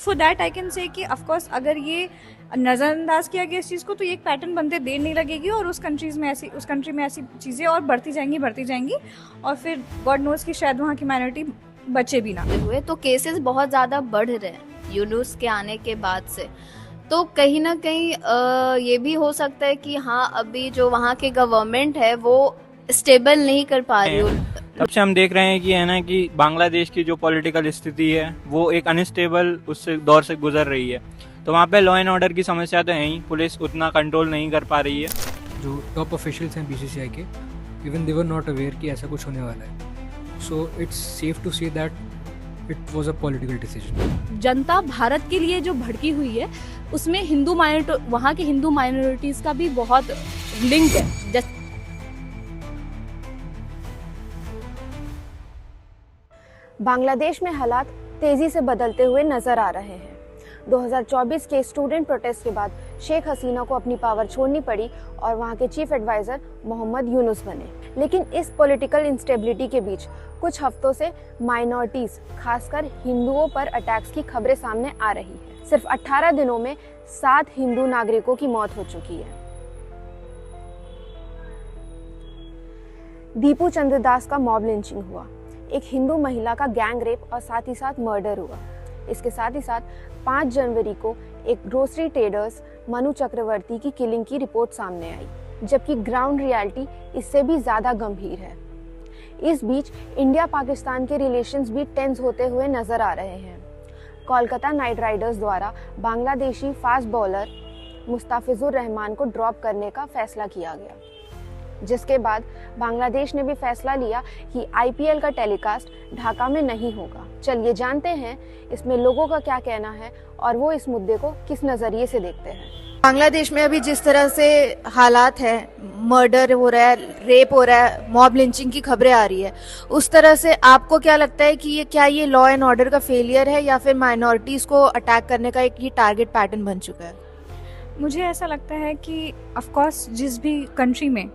For that I can say कि of course अगर ये नज़रअंदाज किया गया इस चीज़ को तो ये एक पैटर्न बनते देर नहीं लगेगी और उस कंट्री में ऐसी चीज़ें और बढ़ती जाएंगी और फिर गॉड नोज कि शायद वहाँ की माइनॉरिटी बचे भी ना हुए। तो केसेस बहुत ज़्यादा बढ़ रहे हैं यूनुस के आने के बाद से। तो कहीं ना कहीं ये भी हो सकता है कि हाँ, अभी जो वहाँ के गवर्नमेंट है वो स्टेबल नहीं कर पा रही हो। तब से हम देख रहे हैं कि है ना कि बांग्लादेश की जो पॉलिटिकल स्थिति है वो एक अनस्टेबल उससे दौर से गुजर रही है। तो वहाँ पे लॉ एंड ऑर्डर की समस्या तो है ही, पुलिस उतना कंट्रोल नहीं कर पा रही है। जो टॉप ऑफिशियल्स हैं बीसीसीआई के, even they were not aware कि ऐसा कुछ होने वाला है। So it's safe to say that it was a political decision. जनता भारत के लिए जो भड़की हुई है उसमें वहाँ के हिंदू माइनॉरिटीज का भी बहुत लिंक है। बांग्लादेश में हालात तेजी से बदलते हुए नजर आ रहे हैं। 2024 के स्टूडेंट प्रोटेस्ट के बाद शेख हसीना को अपनी पावर छोड़नी पड़ी और वहां के चीफ एडवाइजर मोहम्मद यूनुस बने। लेकिन इस पॉलिटिकल इंस्टेबिलिटी के बीच कुछ हफ्तों से माइनॉरिटीज, खासकर हिंदुओं पर अटैक्स की खबरें सामने आ रही है। सिर्फ 18 दिनों में 7 हिंदू नागरिकों की मौत हो चुकी है। दीपू चंद्र दास का मॉब लिंचिंग हुआ, एक हिंदू महिला का गैंग रेप और साथ ही साथ मर्डर हुआ। इसके साथ ही साथ 5 जनवरी को एक ग्रोसरी ट्रेडर्स मनु चक्रवर्ती की किलिंग की रिपोर्ट सामने आई, जबकि ग्राउंड रियलिटी इससे भी ज्यादा गंभीर है। इस बीच इंडिया पाकिस्तान के रिलेशंस भी टेंस होते हुए नजर आ रहे हैं। कोलकाता नाइट राइडर्स द्वारा बांग्लादेशी फास्ट बॉलर मुस्ताफिजुर रहमान को ड्रॉप करने का फैसला किया गया, जिसके बाद बांग्लादेश ने भी फैसला लिया कि आईपीएल का टेलीकास्ट ढाका में नहीं होगा। चलिए जानते हैं इसमें लोगों का क्या कहना है और वो इस मुद्दे को किस नजरिए से देखते हैं। बांग्लादेश में अभी जिस तरह से हालात है, मर्डर हो रहा है, रेप हो रहा है, मॉब लिंचिंग की खबरें आ रही है, उस तरह से आपको क्या लगता है कि ये लॉ एंड ऑर्डर का फेलियर है या फिर माइनॉरिटीज को अटैक करने का एक ये टारगेट पैटर्न बन चुका है? मुझे ऐसा लगता है कि ऑफकोर्स जिस भी कंट्री में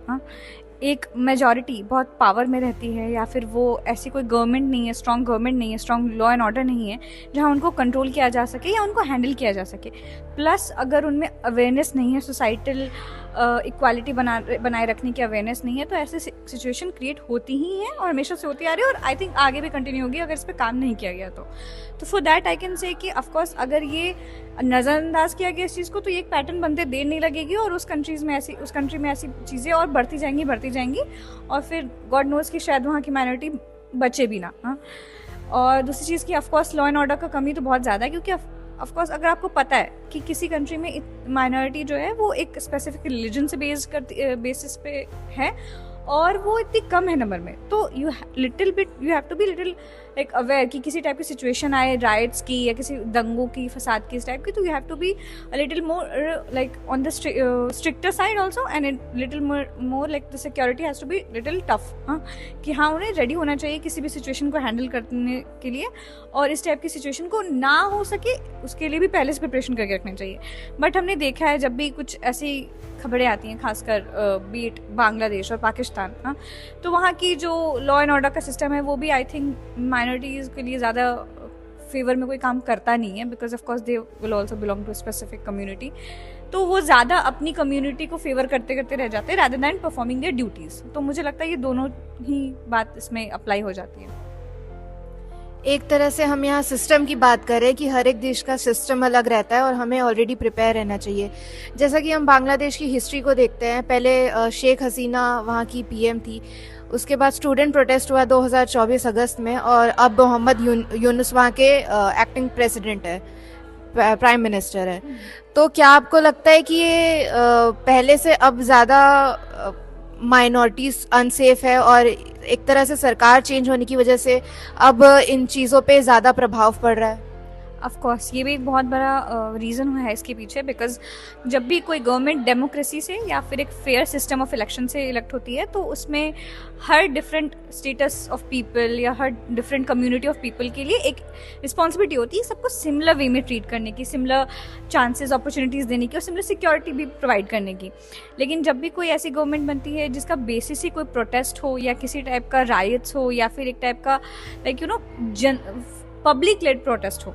एक मेजॉरिटी बहुत पावर में रहती है या फिर वो ऐसी कोई गवर्नमेंट नहीं है, स्ट्रॉन्ग गवर्नमेंट नहीं है, स्ट्रॉन्ग लॉ एंड ऑर्डर नहीं है जहाँ उनको कंट्रोल किया जा सके या उनको हैंडल किया जा सके, प्लस अगर उनमें अवेयरनेस नहीं है, सोसाइटल इक्वालिटी बनाए रखने की अवेयरनेस नहीं है, तो ऐसी सिचुएशन क्रिएट होती ही है और हमेशा से होती आ रही है और आई थिंक आगे भी कंटिन्यू होगी अगर इस पर काम नहीं किया गया तो for that I can say कि ऑफकोर्स अगर ये नज़रअंदाज किया गया इस चीज़ को तो ये एक पैटर्न बनते देर नहीं लगेगी और उस कंट्री में ऐसी चीज़ें और बढ़ती जाएंगी और फिर गॉड नोज कि शायद वहाँ की माइनॉरिटी बचे भी ना। और दूसरी चीज़ की ऑफकोर्स लॉ एंड ऑर्डर का कमी तो बहुत ज़्यादा है, क्योंकि ऑफकोर्स अगर आपको पता है कि किसी कंट्री में माइनॉरिटी जो है वो एक स्पेसिफिक रिलीजन से बेसिस पे है और वो इतनी कम है नंबर में, तो you have to be little like aware कि किसी टाइप की सिचुएशन आए, राइट्स की या किसी दंगों की, फसाद की, इस टाइप की, तो you have to be a little more like on the stricter side also and little more like the security has to be little tough. कि हाँ, उन्हें रेडी होना चाहिए किसी भी सिचुएशन को हैंडल करने के लिए और इस टाइप की सिचुएशन को ना हो सके उसके लिए भी पहले से प्रिपरेशन करके रखना चाहिए। बट हमने देखा है जब भी कुछ ऐसी खबरें आती हैं, खासकर बीट बांग्लादेश और पाकिस्तान, तो वहाँ की जो लॉ एंड ऑर्डर का सिस्टम है वो भी आई थिंक माइनॉरिटीज़ के लिए ज़्यादा फेवर में कोई काम करता नहीं है, because of course they will also belong to specific community, तो वो ज़्यादा अपनी कम्युनिटी को फेवर करते रह जाते हैं rather than performing their duties. तो मुझे लगता है ये दोनों ही बात इसमें अप्लाई हो जाती है। एक तरह से हम यहाँ सिस्टम की बात करें कि हर एक देश का सिस्टम अलग रहता है और हमें ऑलरेडी प्रिपेयर रहना चाहिए। जैसा कि हम बांग्लादेश की हिस्ट्री को देखते हैं, पहले शेख हसीना वहाँ की पीएम थी, उसके बाद स्टूडेंट प्रोटेस्ट हुआ 2024 अगस्त में और अब मोहम्मद यूनुस वहाँ के एक्टिंग प्रेसिडेंट है, प्राइम मिनिस्टर है। तो क्या आपको लगता है कि ये पहले से अब ज़्यादा माइनॉरिटीज अनसेफ है और एक तरह से सरकार चेंज होने की वजह से अब इन चीज़ों पे ज़्यादा प्रभाव पड़ रहा है? ऑफ कोर्स ये भी एक बहुत बड़ा रीज़न है इसके पीछे, बिकॉज जब भी कोई गवर्नमेंट डेमोक्रेसी से या फिर एक फेयर सिस्टम ऑफ इलेक्शन से इलेक्ट होती है तो उसमें हर डिफरेंट स्टेटस ऑफ पीपल या हर डिफरेंट कम्युनिटी ऑफ पीपल के लिए एक रिस्पॉन्सिबिलिटी होती है सबको सिमिलर वे में ट्रीट करने की, सिमिलर चांसेस अपॉर्चुनिटीज़ देने की और सिमिलर सिक्योरिटी भी प्रोवाइड करने की। लेकिन जब भी कोई ऐसी गवर्नमेंट बनती है जिसका बेसिस ही कोई प्रोटेस्ट हो या किसी टाइप का राइट्स हो या फिर एक टाइप का लाइक पब्लिक लेड प्रोटेस्ट हो,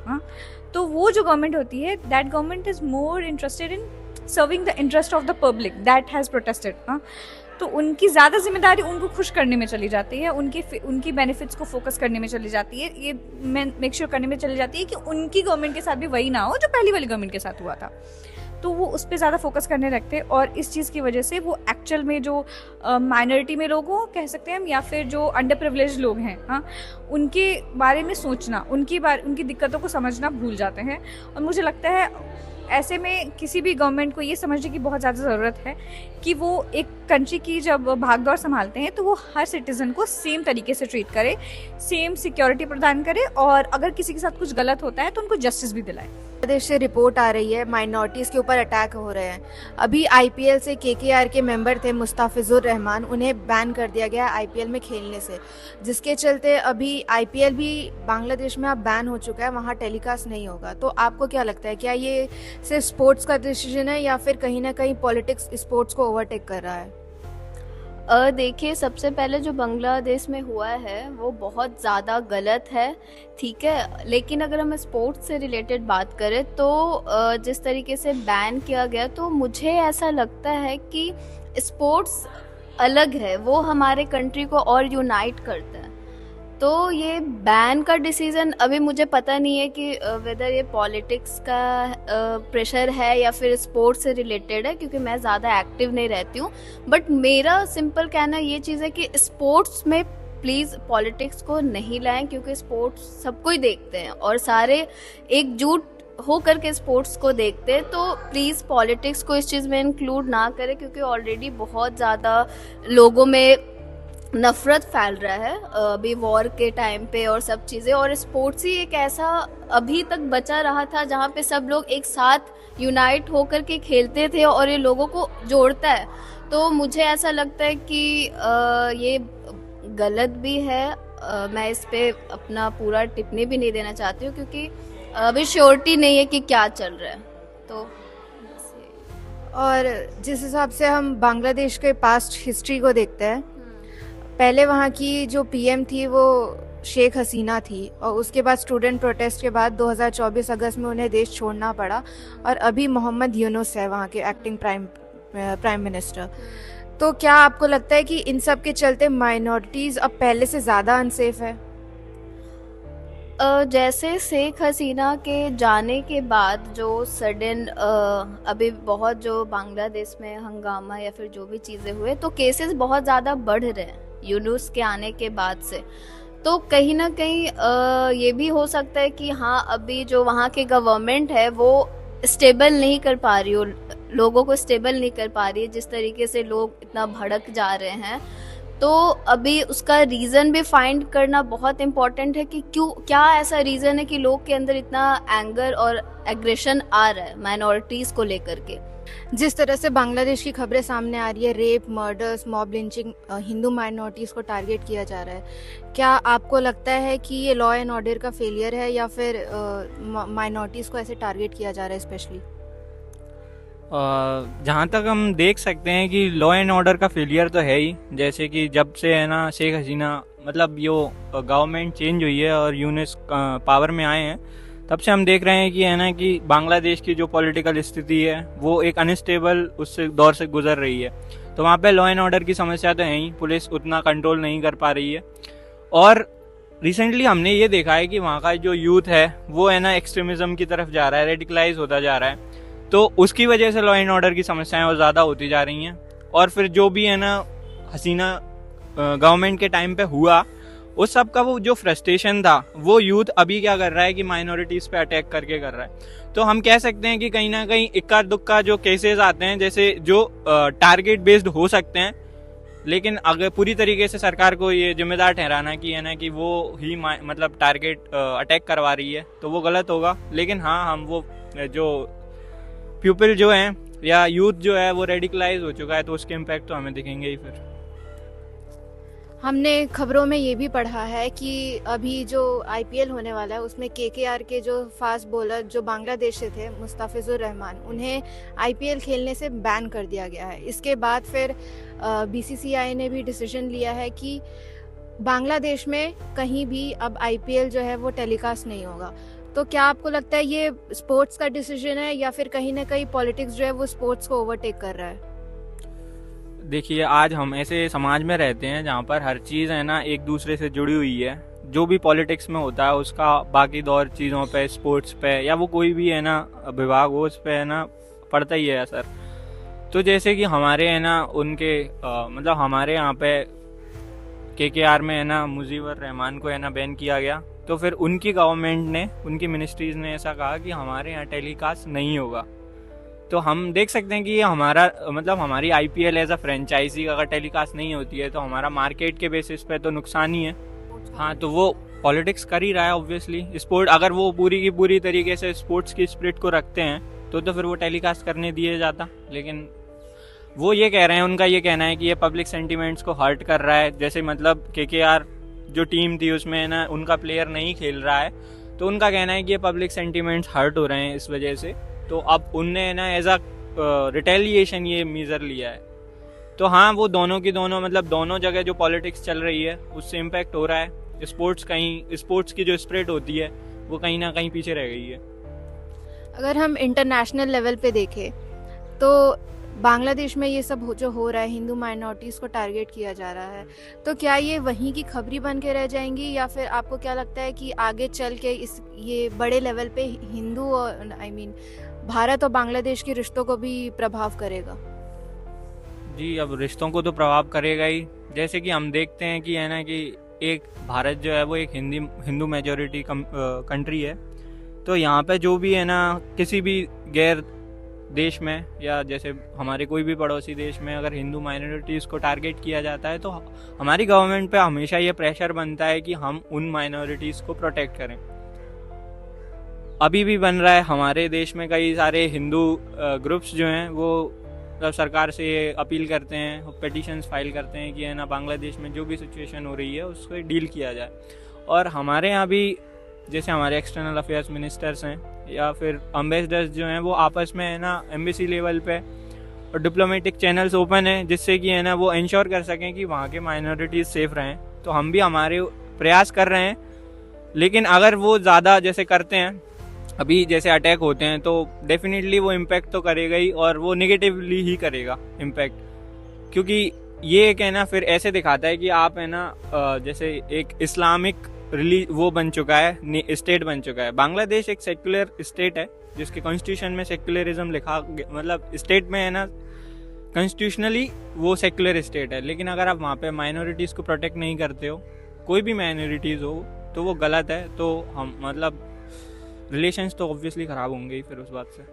तो वो जो गवर्नमेंट होती है, that government is more interested in serving the interest of the public that has protested. तो उनकी ज़्यादा जिम्मेदारी उनको खुश करने में चली जाती है, उनकी बेनिफिट्स को फोकस करने में चली जाती है, ये मेक श्योर करने में चली जाती है कि उनकी गवर्नमेंट के साथ भी वही ना हो जो पहली वाली गवर्नमेंट के साथ हुआ था। तो वो उस पर ज़्यादा फोकस करने लगते हैं, और इस चीज़ की वजह से वो एक्चुअल में जो माइनॉरिटी में लोग हों कह सकते हैं हम, या फिर जो अंडर प्रिविलेज लोग हैं, हाँ, उनके बारे में सोचना, उनकी दिक्कतों को समझना भूल जाते हैं। और मुझे लगता है ऐसे में किसी भी गवर्नमेंट को ये समझने की बहुत ज़्यादा ज़रूरत है कि वो एक कंट्री की जब भागदौड़ संभालते हैं तो वो हर सिटीज़न को सेम तरीके से ट्रीट करे, सेम सिक्योरिटी प्रदान करे, और अगर किसी के साथ कुछ गलत होता है तो उनको जस्टिस भी दिलाए। बांग्लादेश से रिपोर्ट आ रही है माइनॉरिटीज के ऊपर अटैक हो रहे हैं। अभी आईपीएल से केकेआर के मेंबर थे मुस्ताफिजुर रहमान, उन्हें बैन कर दिया गया आईपीएल में खेलने से, जिसके चलते अभी आईपीएल भी बांग्लादेश में अब बैन हो चुका है, वहाँ टेलीकास्ट नहीं होगा। तो आपको क्या लगता है, क्या ये सिर्फ स्पोर्ट्स का डिसीजन है या फिर कहीं ना कहीं पॉलिटिक्स स्पोर्ट्स को ओवरटेक कर रहा है? देखिए, सबसे पहले जो बांग्लादेश में हुआ है वो बहुत ज़्यादा गलत है, ठीक है। लेकिन अगर हम स्पोर्ट्स से रिलेटेड बात करें तो जिस तरीके से बैन किया गया, तो मुझे ऐसा लगता है कि स्पोर्ट्स अलग है, वो हमारे कंट्री को और यूनाइट करता है। तो ये बैन का डिसीज़न अभी मुझे पता नहीं है कि वेदर ये पॉलिटिक्स का प्रेशर है या फिर स्पोर्ट्स से रिलेटेड है, क्योंकि मैं ज़्यादा एक्टिव नहीं रहती हूँ। बट मेरा सिंपल कहना ये चीज़ है कि स्पोर्ट्स में प्लीज़ पॉलिटिक्स को नहीं लाएं, क्योंकि स्पोर्ट्स सबको ही देखते हैं और सारे एकजुट हो करके स्पोर्ट्स को देखते हैं। तो प्लीज़ पॉलिटिक्स को इस चीज़ में इंक्लूड ना करें, क्योंकि ऑलरेडी बहुत ज़्यादा लोगों में नफरत फैल रहा है अभी वॉर के टाइम पे और सब चीज़ें। और स्पोर्ट्स ही एक ऐसा अभी तक बचा रहा था जहाँ पे सब लोग एक साथ यूनाइट होकर के खेलते थे और ये लोगों को जोड़ता है। तो मुझे ऐसा लगता है कि ये गलत भी है। मैं इस पे अपना पूरा टिप्पणी भी नहीं देना चाहती हूँ, क्योंकि अभी श्योरिटी नहीं है कि क्या चल रहा है। तो और जिस हिसाब से हम बांग्लादेश के पास्ट हिस्ट्री को देखते हैं, पहले वहाँ की जो पीएम थी वो शेख हसीना थी, और उसके बाद स्टूडेंट प्रोटेस्ट के बाद 2024 अगस्त में उन्हें देश छोड़ना पड़ा, और अभी मोहम्मद यूनुस है वहाँ के एक्टिंग प्राइम मिनिस्टर। तो क्या आपको लगता है कि इन सब के चलते माइनॉरिटीज़ अब पहले से ज़्यादा अनसेफ है? जैसे शेख हसीना के जाने के बाद जो सडन अभी बहुत जो बांग्लादेश में हंगामा या फिर जो भी चीज़ें हुए, तो केसेस बहुत ज़्यादा बढ़ रहे हैं यूनुस के आने के बाद से। तो कहीं ना कहीं ये भी हो सकता है कि हाँ, अभी जो वहाँ के गवर्नमेंट है वो स्टेबल नहीं कर पा रही हो, लोगों को स्टेबल नहीं कर पा रही है, जिस तरीके से लोग इतना भड़क जा रहे हैं। तो अभी उसका रीज़न भी फाइंड करना बहुत इम्पॉर्टेंट है कि क्या ऐसा रीज़न है कि लोग के अंदर इतना एंगर और एग्रेशन आ रहा है माइनॉरिटीज़ को लेकर के। जिस तरह से बांग्लादेश की खबरें सामने आ रही है, rape, murders, mob lynching, Hindu minorities को टारगेट किया जा रहा है, क्या आपको लगता है कि ये लॉ एंड ऑर्डर का फेलियर है या फिर माइनॉरिटीज़ को ऐसे टारगेट किया जा रहा है स्पेशली? जहाँ तक हम देख सकते हैं कि लॉ एंड ऑर्डर का फेलियर तो है ही। जैसे कि जब से है ना शेख हसीना मतलब यो गवर्नमेंट चेंज हुई है और यूनुस पावर में आए हैं, तब से हम देख रहे हैं कि है ना कि बांग्लादेश की जो पॉलिटिकल स्थिति है वो एक अनस्टेबल उससे दौर से गुजर रही है। तो वहाँ पे लॉ एंड ऑर्डर की समस्या तो है ही, पुलिस उतना कंट्रोल नहीं कर पा रही है। और रिसेंटली हमने ये देखा है कि वहाँ का जो यूथ है वो है ना एक्सट्रीमिज्म की तरफ जा रहा है, रेडिकलाइज होता जा रहा है। तो उसकी वजह से लॉ एंड ऑर्डर की समस्याएं और ज़्यादा होती जा रही हैं। और फिर जो भी है ना हसीना गवर्नमेंट के टाइम पे हुआ, उस सब का वो जो फ्रस्ट्रेशन था वो यूथ अभी क्या कर रहा है कि माइनॉरिटीज़ पे अटैक करके कर रहा है। तो हम कह सकते हैं कि कहीं ना कहीं इक्का दुक्का जो केसेस आते हैं, जैसे जो टारगेट बेस्ड हो सकते हैं, लेकिन अगर पूरी तरीके से सरकार को ये जिम्मेदार ठहराना कि है ना कि वो ही मतलब टारगेट अटैक करवा रही है, तो वो गलत होगा। लेकिन हाँ, हम वो जो पीपल जो हैं या यूथ जो है वो रेडिकलाइज हो चुका है, तो उसके इम्पैक्ट तो हमें दिखेंगे ही। फिर हमने खबरों में ये भी पढ़ा है कि अभी जो आईपीएल होने वाला है उसमें केकेआर के जो फास्ट बॉलर जो बांग्लादेश से थे मुस्ताफिजुर रहमान, उन्हें आईपीएल खेलने से बैन कर दिया गया है। इसके बाद फिर बीसीसीआई ने भी डिसीजन लिया है कि बांग्लादेश में कहीं भी अब आईपीएल जो है वो टेलीकास्ट नहीं होगा। तो क्या आपको लगता है ये स्पोर्ट्स का डिसीजन है या फिर कहीं ना कहीं पॉलिटिक्स जो है वो स्पोर्ट्स को ओवरटेक कर रहा है? देखिए, आज हम ऐसे समाज में रहते हैं जहाँ पर हर चीज़ है ना एक दूसरे से जुड़ी हुई है। जो भी पॉलिटिक्स में होता है उसका बाकी दौर चीज़ों पे, स्पोर्ट्स पे या वो कोई भी है ना विभाग हो, उस पे है ना पड़ता ही है असर। तो जैसे कि हमारे है ना उनके मतलब हमारे यहाँ पे KKR में है ना मुजीबर रहमान को है ना बैन किया गया, तो फिर उनकी गवर्नमेंट ने, उनकी मिनिस्ट्रीज ने ऐसा कहा कि हमारे यहाँ टेलीकास्ट नहीं होगा। तो हम देख सकते हैं कि ये हमारा मतलब हमारी IPL एज अ फ्रेंचाइजी अगर टेलीकास्ट नहीं होती है तो हमारा मार्केट के बेसिस पे तो नुकसान ही है। हाँ, तो वो पॉलिटिक्स कर ही रहा है ऑब्वियसली। स्पोर्ट अगर वो पूरी की पूरी तरीके से स्पोर्ट्स की स्प्रिट को रखते हैं तो फिर वो टेलीकास्ट करने दिए जाता, लेकिन वो ये कह रहे हैं, उनका ये कहना है कि ये पब्लिक सेंटिमेंट्स को हर्ट कर रहा है। जैसे मतलब KKR जो टीम थी उसमें ना उनका प्लेयर नहीं खेल रहा है, तो उनका कहना है कि ये पब्लिक सेंटिमेंट्स हर्ट हो रहे हैं इस वजह से। तो अब उनने ना एज अ रिटेलिएशन ये मेजर लिया है। तो हाँ, वो दोनों की दोनों मतलब दोनों जगह जो पॉलिटिक्स चल रही है उससे इम्पैक्ट हो रहा है। स्पोर्ट्स की जो स्प्रिट होती है वो कहीं ना कहीं पीछे रह गई है। अगर हम इंटरनेशनल लेवल पे देखें तो बांग्लादेश में ये सब जो हो रहा है, हिंदू माइनॉरिटीज़ को टारगेट किया जा रहा है, तो क्या ये वहीं की खबरी बन के रह जाएंगी या फिर आपको क्या लगता है कि आगे चल के ये बड़े लेवल पे हिंदू और भारत और बांग्लादेश के रिश्तों को भी प्रभाव करेगा? जी, अब रिश्तों को तो प्रभाव करेगा ही। जैसे कि हम देखते हैं कि है ना कि एक भारत जो है वो एक हिंदू मेजॉरिटी कंट्री है। तो यहाँ पे जो भी है ना किसी भी गैर देश में या जैसे हमारे कोई भी पड़ोसी देश में अगर हिंदू माइनॉरिटीज़ को टारगेट किया जाता है तो हमारी गवर्नमेंट पे हमेशा ये प्रेशर बनता है कि हम उन माइनॉरिटीज़ को प्रोटेक्ट करें। अभी भी बन रहा है हमारे देश में। कई सारे हिंदू ग्रुप्स जो हैं वो सरकार से ये अपील करते हैं, पिटिशंस फाइल करते हैं कि है ना बांग्लादेश में जो भी सिचुएशन हो रही है उसको डील किया जाए। और हमारे यहाँ भी जैसे हमारे एक्सटर्नल अफेयर्स मिनिस्टर्स हैं या फिर एम्बेसडर्स जो हैं वो आपस में है ना एम्बेसी लेवल पे और डिप्लोमेटिक चैनल्स ओपन है जिससे कि है ना वो इंश्योर कर सकें कि वहाँ के माइनॉरिटीज़ सेफ रहें। तो हम भी हमारे प्रयास कर रहे हैं, लेकिन अगर वो ज़्यादा जैसे करते हैं, अभी जैसे अटैक होते हैं, तो डेफिनेटली वो इम्पैक्ट तो करेगा ही और वो नेगेटिवली ही करेगा इम्पैक्ट, क्योंकि ये एक है ना फिर ऐसे दिखाता है कि आप है ना जैसे एक इस्लामिक वो बन चुका है, स्टेट बन चुका है। बांग्लादेश एक सेक्युलर स्टेट है जिसके कॉन्स्टिट्यूशन में सेक्युलरिज्म लिखा, मतलब स्टेट में है ना कॉन्स्टिट्यूशनली वो सेक्युलर स्टेट है। लेकिन अगर आप वहाँ पे माइनॉरिटीज़ को प्रोटेक्ट नहीं करते हो, कोई भी माइनॉरिटीज़ हो, तो वो गलत है। तो हम मतलब रिलेशंस तो ऑब्वियसली ख़राब होंगे ही फिर उस बात से।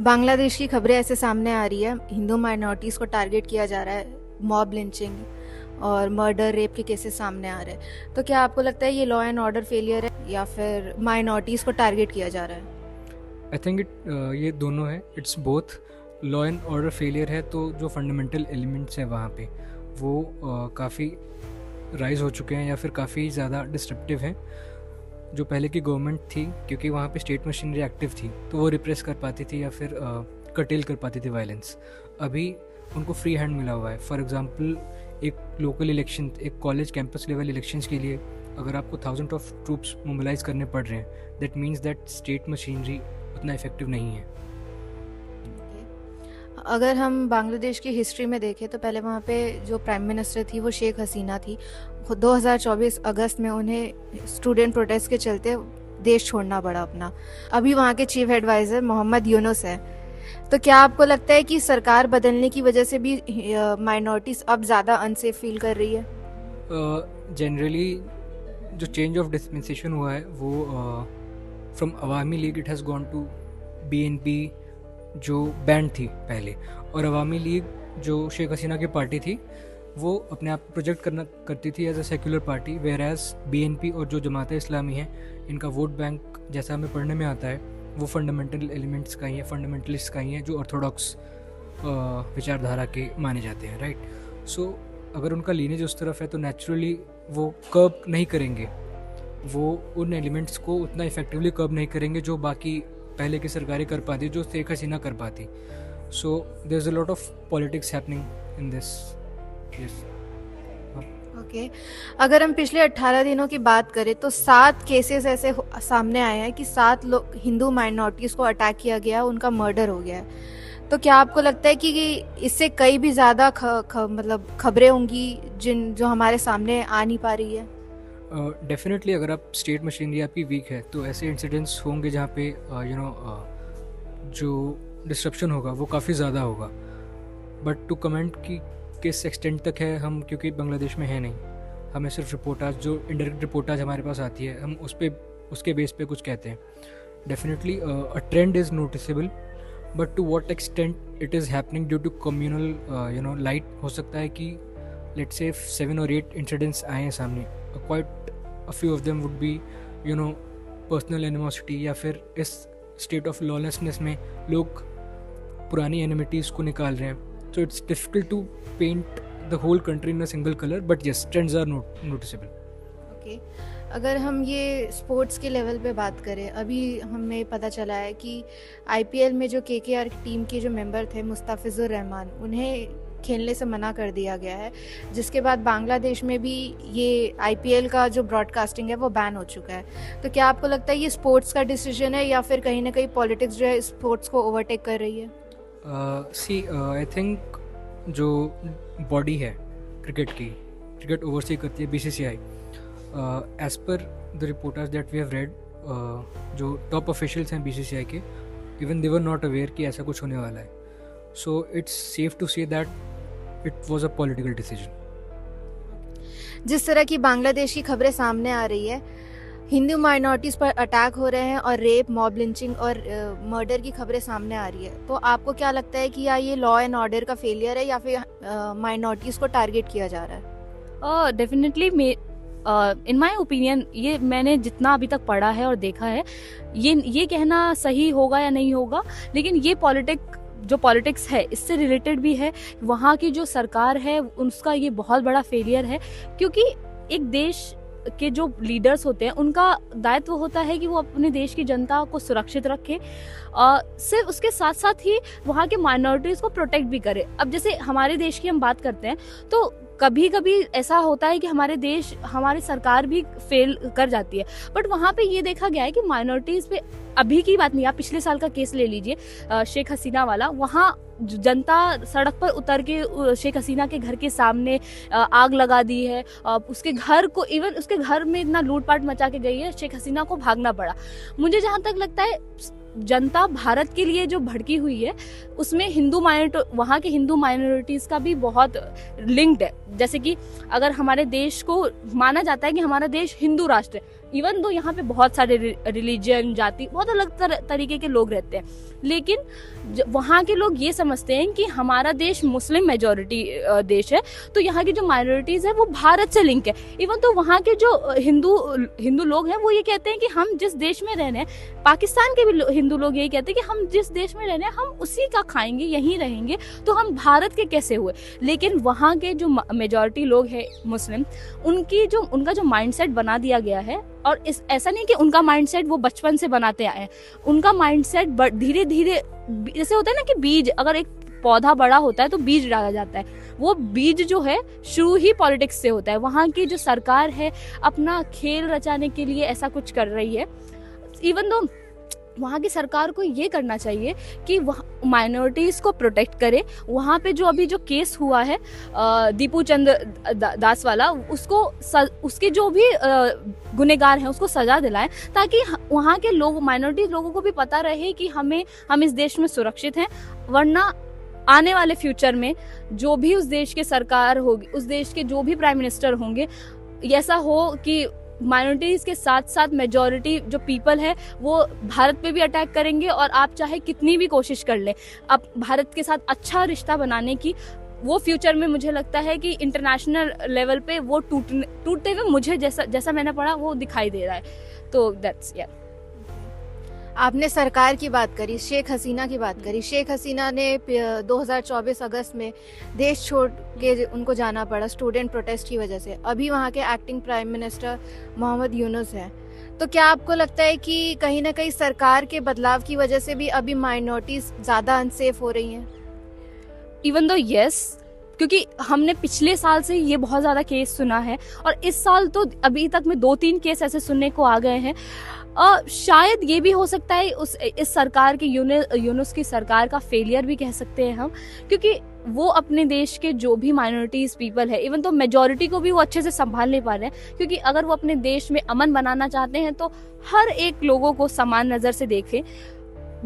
बांग्लादेश की खबरें ऐसे सामने आ रही है, हिंदू माइनॉरिटीज़ को टारगेट किया जा रहा है, मॉब लिंचिंग और मर्डर, रेप के केसेस सामने आ रहे हैं। तो क्या आपको लगता है ये लॉ एंड ऑर्डर फेलियर है या फिर माइनॉरिटीज़ को टारगेट किया जा रहा है? आई थिंक ये दोनों है, it's both. Law and order failure है तो जो फंडामेंटल एलिमेंट्स हैं वहाँ पे वो काफ़ी राइज हो चुके हैं या फिर काफ़ी ज़्यादा डिस्ट्रप्टिव हैं। जो पहले की गवर्नमेंट थी, क्योंकि वहाँ पे स्टेट मशीनरी एक्टिव थी, तो वो रिप्रेस कर पाती थी या फिर कर्टेल कर पाती थी वायलेंस। अभी उनको फ्री हैंड मिला हुआ है। फॉर एग्जांपल एक लोकल इलेक्शन, एक कॉलेज कैंपस लेवल इलेक्शंस के लिए अगर आपको 1000 ऑफ ट्रूप्स मोबिलाइज करने पड़ रहे हैं, that means that state machinery उतना इफेक्टिव नहीं है। अगर हम बांग्लादेश की हिस्ट्री में देखें तो पहले वहाँ पे जो प्राइम मिनिस्टर थी वो शेख हसीना थी। 2024 अगस्त में उन्हें स्टूडेंट प्रोटेस्ट के चलते देश छोड़ना पड़ा अपना। अभी वहाँ के चीफ एडवाइज़र मोहम्मद यूनुस है। तो क्या आपको लगता है कि सरकार बदलने की वजह से भी माइनॉरिटीज़ अब ज़्यादा अनसेफ फील कर रही है? जनरली जो चेंज ऑफ डिस्पेंसेशन हुआ है वो from Awami League it has gone to BNP जो बैंड थी पहले, और अवामी लीग जो शेख हसीना की पार्टी थी वो अपने आप प्रोजेक्ट करती थी as a secular party, whereas BNP और जो जमात इस्लामी है इनका वोट बैंक जैसा हमें पढ़ने में आता है वो फंडामेंटल एलिमेंट्स का ही है, फंडामेंटलिस्ट का ही है, जो ऑर्थोडॉक्स विचारधारा के माने जाते हैं, राइट। सो अगर उनका लीनेज उस तरफ है तो नेचुरली वो कर्ब नहीं करेंगे, वो उन एलिमेंट्स को उतना इफेक्टिवली कर्ब नहीं करेंगे जो बाकी पहले की सरकारें कर पाती, जो शेख हसीना कर पाती। So there is a lot of politics happening in this. Okay अगर हम पिछले 18 दिनों की बात करें तो 7 केसेस ऐसे सामने आए हैं कि 7 लोग हिंदू माइनॉरिटीज़ को अटैक किया गया, उनका मर्डर हो गया है। तो क्या आपको लगता है कि इससे कई भी ज़्यादा मतलब खबरें होंगी जो हमारे सामने आ नहीं पा रही है? डेफिनेटली अगर आप स्टेट मशीनरी आपकी वीक है तो ऐसे इंसिडेंट्स होंगे जहाँ पे जो डिस्ट्रप्शन होगा वो काफ़ी ज़्यादा होगा। बट टू कमेंट कि किस एक्सटेंट तक है, हम क्योंकि बांग्लादेश में है नहीं, हमें सिर्फ रिपोर्टाज जो इंडायरेक्ट रिपोर्टाज हमारे पास आती है हम उसके बेस पे कुछ कहते हैं। Definitely a trend is noticeable, but to what extent it is happening due to communal light, हो सकता है कि लेट्स से 7 और 8 इंसिडेंट्स आए हैं सामने, quite a few of them would be personal animosity, या फिर इस स्टेट ऑफ लॉलेसनेस में लोग पुरानी एनिमिटीज़ को निकाल रहे हैं। So it's difficult to paint the whole country in a single color, but yes, trends are noticeable. Okay अगर हम ये स्पोर्ट्स के लेवल पे बात करें, अभी हमें पता चला है कि आईपीएल में जो केकेआर टीम के जो मेंबर थे मुस्ताफिजुर रहमान, उन्हें खेलने से मना कर दिया गया है, जिसके बाद बांग्लादेश में भी ये आईपीएल का जो ब्रॉडकास्टिंग है वो बैन हो चुका है। तो क्या आपको लगता है ये स्पोर्ट्स का डिसीजन है या फिर कहीं ना कहीं पॉलिटिक्स जो है स्पोर्ट्स को ओवरटेक कर रही है? आई थिंक जो बॉडी है क्रिकेट ओवरसी करती है BCCI, as per the reporters that we have read, जो टॉप ऑफिशियल्स हैं बीसीसीआई के, even they were not aware कि ऐसा कुछ होने वाला है। So it's safe to say that it was a political decision. जिस तरह की बांग्लादेश की खबरें सामने आ रही है, हिंदू माइनॉरिटीज़ पर अटैक हो रहे हैं और रेप, मॉब लिंचिंग और मर्डर की खबरें सामने आ रही है, तो आपको क्या लगता है कि या ये लॉ एंड ऑर्डर का फेलियर है या फिर माइनॉरिटीज़ को टारगेट किया जा रहा है? डेफिनेटली इन माय ओपिनियन ये मैंने जितना अभी तक पढ़ा है और देखा है, ये कहना सही होगा या नहीं होगा, लेकिन ये पॉलिटिक्स है इससे रिलेटेड भी है। वहाँ की जो सरकार है उसका ये बहुत बड़ा फेलियर है, क्योंकि एक देश के जो लीडर्स होते हैं उनका दायित्व होता है कि वो अपने देश की जनता को सुरक्षित रखे, सिर्फ उसके साथ साथ ही वहाँ के माइनॉरिटीज़ को प्रोटेक्ट भी करे। अब जैसे हमारे देश की हम बात करते हैं तो कभी कभी ऐसा होता है कि हमारी सरकार भी फेल कर जाती है, बट वहाँ पे ये देखा गया है कि माइनॉरिटीज़ पे, अभी की बात नहीं, आप पिछले साल का केस ले लीजिए शेख हसीना वाला, वहाँ जनता सड़क पर उतर के शेख हसीना के घर के सामने आग लगा दी है, उसके घर को, इवन उसके घर में इतना लूटपाट मचा के गई है, शेख हसीना को भागना पड़ा। मुझे जहाँ तक लगता है जनता भारत के लिए जो भड़की हुई है उसमें वहाँ के हिंदू माइनॉरिटीज़ का भी बहुत लिंक्ड है। जैसे कि अगर हमारे देश को माना जाता है कि हमारा देश हिंदू राष्ट्र है, इवन दो यहाँ पे बहुत सारे रिलीजन, जाति, बहुत अलग तरीके के लोग रहते हैं, लेकिन वहाँ के लोग ये समझते हैं कि हमारा देश मुस्लिम मेजॉरिटी देश है, तो यहाँ की जो माइनॉरिटीज़ है वो भारत से लिंक है। इवन तो वहाँ के जो हिंदू लोग हैं वो ये कहते हैं कि हम जिस देश में रहने हैं, पाकिस्तान के भी हिंदू लोग यही कहते हैं कि हम जिस देश में रहने हैं हम उसी का खाएंगे, यहीं रहेंगे, तो हम भारत के कैसे हुए। लेकिन वहाँ के जो मेजॉरिटी लोग हैं मुस्लिम, उनका जो माइंडसेट बना दिया गया है, और ऐसा नहीं कि उनका माइंडसेट वो बचपन से बनाते आए हैं, उनका माइंडसेट धीरे धीरे, जैसे होता है ना कि बीज, अगर एक पौधा बड़ा होता है तो बीज डाला जाता है, वो बीज जो है शुरू ही पॉलिटिक्स से होता है। वहाँ की जो सरकार है अपना खेल रचाने के लिए ऐसा कुछ कर रही है। इवन दो वहाँ की सरकार को ये करना चाहिए कि वह माइनॉरिटीज़ को प्रोटेक्ट करे। वहाँ पे जो अभी जो केस हुआ है दीपू चंद्र दास वाला, उसके जो भी गुनहगार हैं उसको सज़ा दिलाएं, ताकि वहाँ के लोग, माइनॉरिटी लोगों को भी पता रहे कि हम इस देश में सुरक्षित हैं। वरना आने वाले फ्यूचर में जो भी उस देश की सरकार होगी, उस देश के जो भी प्राइम मिनिस्टर होंगे, ऐसा हो कि माइनॉरिटीज़ के साथ साथ मेजॉरिटी जो पीपल है वो भारत पे भी अटैक करेंगे, और आप चाहे कितनी भी कोशिश कर लें अब भारत के साथ अच्छा रिश्ता बनाने की, वो फ्यूचर में मुझे लगता है कि इंटरनेशनल लेवल पे वो टूटते हुए मुझे जैसा मैंने पढ़ा वो दिखाई दे रहा है। तो दैट्स आपने सरकार की बात करी, शेख हसीना की बात करी। शेख हसीना ने 2024 अगस्त में देश छोड़ के उनको जाना पड़ा स्टूडेंट प्रोटेस्ट की वजह से। अभी वहाँ के acting prime minister Mohammad Yunus हैं। तो क्या आपको लगता है कि कहीं ना कहीं सरकार के बदलाव की वजह से भी अभी माइनॉरिटीज ज़्यादा अनसेफ हो रही हैं? इवन दो यस, क्योंकि हमने पिछले साल से ये बहुत ज़्यादा केस सुना है और इस साल तो अभी तक में 2-3 केस ऐसे सुनने को आ गए हैं। शायद ये भी हो सकता है इस सरकार की यूनुस की सरकार का फेलियर भी कह सकते हैं हम, क्योंकि वो अपने देश के जो भी माइनॉरिटीज पीपल है, इवन तो मेजॉरिटी को भी वो अच्छे से संभाल नहीं पा रहे हैं। क्योंकि अगर वो अपने देश में अमन बनाना चाहते हैं तो हर एक लोगों को समान नज़र से देखें,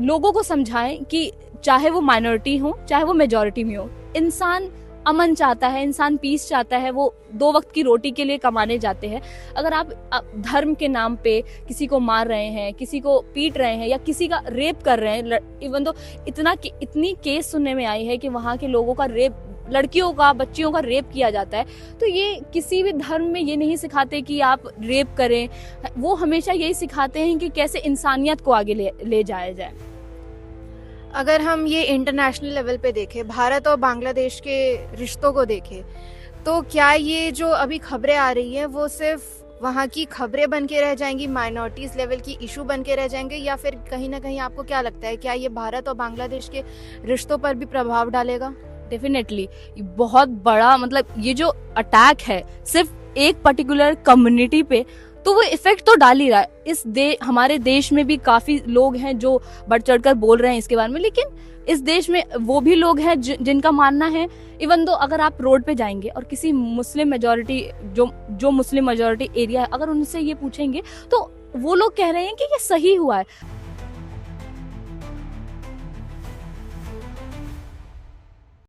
लोगों को समझाएं कि चाहे वो माइनॉरिटी हो चाहे वो मेजॉरिटी में हो, इंसान अमन चाहता है, इंसान पीस चाहता है, वो 2 वक्त की रोटी के लिए कमाने जाते हैं। अगर आप धर्म के नाम पे किसी को मार रहे हैं, किसी को पीट रहे हैं या किसी का रेप कर रहे हैं, इवन तो इतनी केस सुनने में आई है कि वहाँ के लोगों का रेप, लड़कियों का, बच्चियों का रेप किया जाता है, तो ये किसी भी धर्म में ये नहीं सिखाते कि आप रेप करें। वो हमेशा यही सिखाते हैं कि कैसे इंसानियत को आगे ले जाया जाए। अगर हम ये इंटरनेशनल लेवल पे देखें, भारत और बांग्लादेश के रिश्तों को देखें, तो क्या ये जो अभी खबरें आ रही हैं वो सिर्फ वहाँ की खबरें बन के रह जाएंगी, माइनॉरिटीज़ लेवल की इशू बन के रह जाएंगे, या फिर कहीं ना कहीं आपको क्या लगता है क्या ये भारत और बांग्लादेश के रिश्तों पर भी प्रभाव डालेगा? डेफिनेटली बहुत बड़ा, मतलब ये जो अटैक है सिर्फ एक पर्टिकुलर कम्युनिटी पे, तो वो इफेक्ट तो डाल ही रहा है। हमारे देश में भी काफी लोग हैं जो बढ़ चढ़कर बोल रहे हैं इसके बारे में, लेकिन इस देश में वो भी लोग हैं जिनका मानना है, इवन दो अगर आप रोड पे जाएंगे और किसी मुस्लिम मेजॉरिटी जो मुस्लिम मेजॉरिटी एरिया है, अगर उनसे ये पूछेंगे तो वो लोग कह रहे हैं कि ये सही हुआ है।